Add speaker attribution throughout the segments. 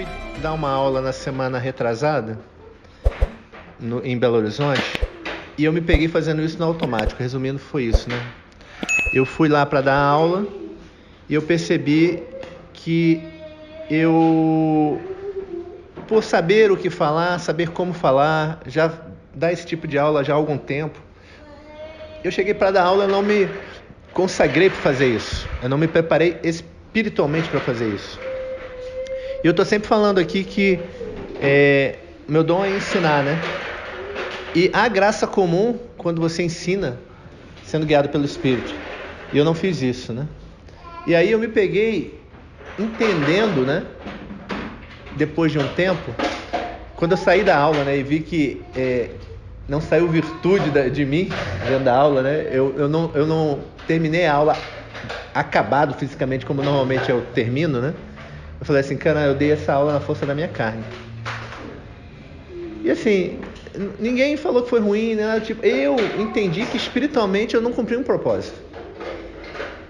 Speaker 1: fui dar uma aula na semana retrasada, em Belo Horizonte, e eu me peguei fazendo isso no automático. Resumindo, foi isso, né? Eu fui lá para dar aula e eu percebi que por saber o que falar, saber como falar, já dar esse tipo de aula já há algum tempo, eu cheguei para dar aula, eu não me consagrei para fazer isso. Eu não me preparei espiritualmente para fazer isso. E eu estou sempre falando aqui que meu dom é ensinar, né? E há graça comum quando você ensina sendo guiado pelo Espírito. E eu não fiz isso, né? E aí eu me peguei entendendo, né? Depois de um tempo, quando eu saí da aula, né? E vi que não saiu virtude de mim dentro da aula, né? Eu não terminei a aula acabado fisicamente como normalmente eu termino, né? Eu falei assim, cara, eu dei essa aula na força da minha carne. E assim, ninguém falou que foi ruim, né? Tipo, eu entendi que espiritualmente eu não cumpri um propósito.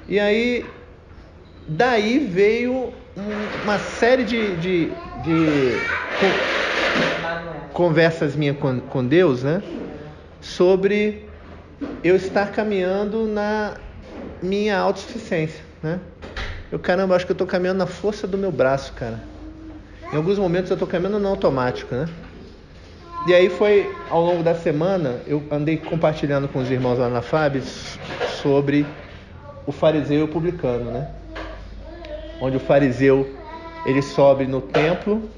Speaker 1: E aí, daí veio uma série de conversas minhas com Deus, né? Sobre eu estar caminhando na minha autossuficiência, né? Caramba, acho que eu estou caminhando na força do meu braço, cara. Em alguns momentos eu estou caminhando no automático, né? E aí foi, ao longo da semana, eu andei compartilhando com os irmãos lá na FAB sobre o fariseu e o publicano, né? Onde o fariseu, ele sobe no templo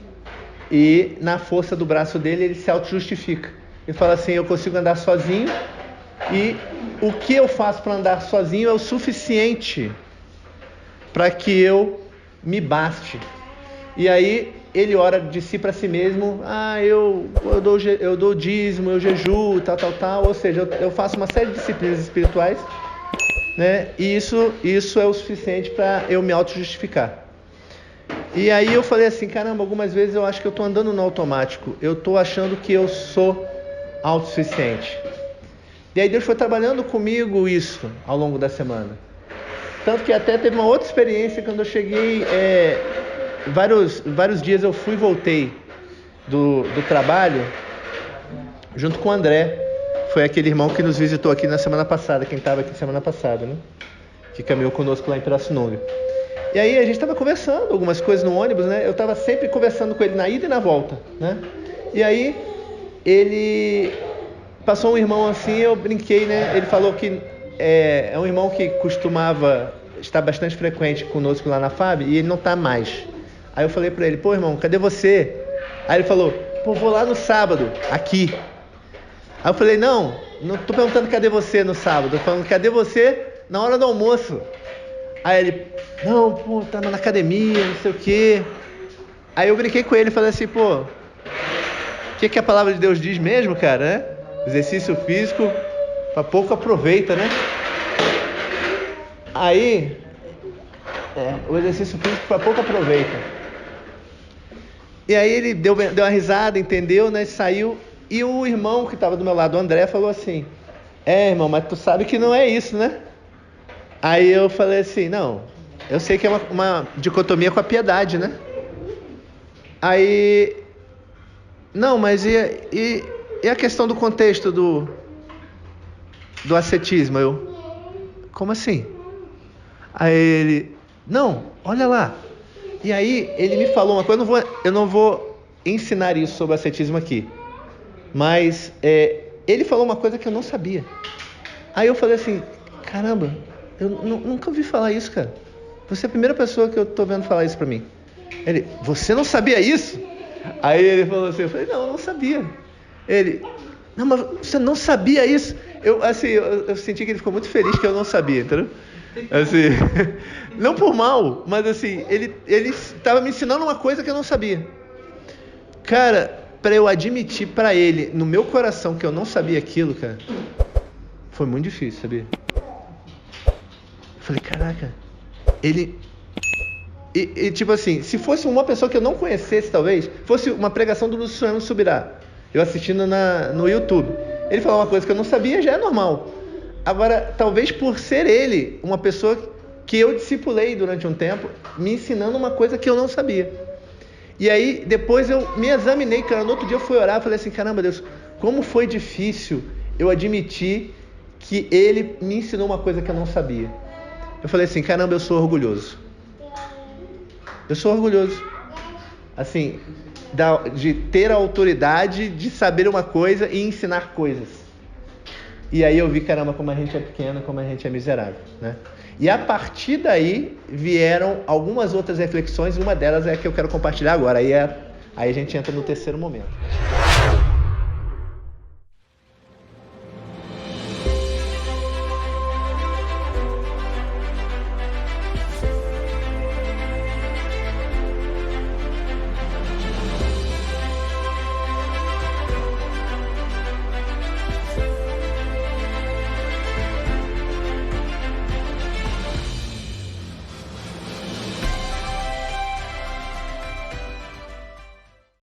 Speaker 1: e na força do braço dele, ele se auto-justifica. Ele fala assim, eu consigo andar sozinho e o que eu faço para andar sozinho é o suficiente para que eu me baste. E aí ele ora de si para si mesmo, eu dou dízimo, eu jejuo, tal, ou seja, eu faço uma série de disciplinas espirituais, né? E isso é o suficiente para eu me auto-justificar. E aí eu falei assim, caramba, algumas vezes eu acho que eu estou andando no automático, eu estou achando que eu sou autossuficiente. E aí Deus foi trabalhando comigo isso ao longo da semana. Tanto que até teve uma outra experiência quando eu cheguei, vários dias eu fui e voltei do trabalho junto com o André. Foi aquele irmão que nos visitou aqui na semana passada, quem estava aqui semana passada, né? Que caminhou conosco lá em Pirassununga. E aí a gente estava conversando algumas coisas no ônibus, né? Eu estava sempre conversando com ele na ida e na volta, né? E aí ele passou um irmão assim, eu brinquei, né? Ele falou que é um irmão que costumava estar bastante frequente conosco lá na FAB e ele não está mais. Aí eu falei para ele, pô irmão, cadê você? Aí ele falou, pô, vou lá no sábado, aqui. Aí eu falei, não tô perguntando cadê você no sábado, tô falando cadê você na hora do almoço. Aí ele, não, pô, tava na academia, não sei o quê. Aí eu brinquei com ele e falei assim, pô, o que a palavra de Deus diz mesmo, cara, né? Exercício físico para pouco aproveita, né? Aí, o exercício físico para pouco aproveita. E aí ele deu uma risada, entendeu, né? Saiu. E o irmão que estava do meu lado, o André, falou assim, irmão, mas tu sabe que não é isso, né? Aí eu falei assim, não, eu sei que é uma dicotomia com a piedade, né? Aí, não, mas e a questão do contexto do ascetismo? Como assim? Aí ele, não, olha lá. E aí ele me falou uma coisa, eu não vou ensinar isso sobre ascetismo aqui, mas ele falou uma coisa que eu não sabia. Aí eu falei assim, caramba, eu nunca ouvi falar isso, cara. Você é a primeira pessoa que eu tô vendo falar isso pra mim. Ele, você não sabia isso? Aí ele falou assim, eu falei, não, eu não sabia. Ele, não, mas você não sabia isso? Eu senti que ele ficou muito feliz que eu não sabia, entendeu? Assim, não por mal, mas assim, ele estava me ensinando uma coisa que eu não sabia. Cara, para eu admitir para ele, no meu coração, que eu não sabia aquilo, cara, foi muito difícil, sabia? Eu falei, caraca, ele... E tipo assim, se fosse uma pessoa que eu não conhecesse, talvez, fosse uma pregação do Luciano Subirá, eu assistindo no YouTube, ele falou uma coisa que eu não sabia, já é normal. Agora, talvez por ser ele uma pessoa que eu discipulei durante um tempo, me ensinando uma coisa que eu não sabia. E aí, depois eu me examinei, cara. No outro dia eu fui orar e falei assim, caramba, Deus, como foi difícil eu admitir que Ele me ensinou uma coisa que eu não sabia. Eu falei assim, caramba, eu sou orgulhoso. Eu sou orgulhoso. Assim, de ter a autoridade de saber uma coisa e ensinar coisas. E aí eu vi, caramba, como a gente é pequeno, como a gente é miserável, né? E a partir daí vieram algumas outras reflexões, e uma delas é a que eu quero compartilhar agora. Aí a gente entra no terceiro momento.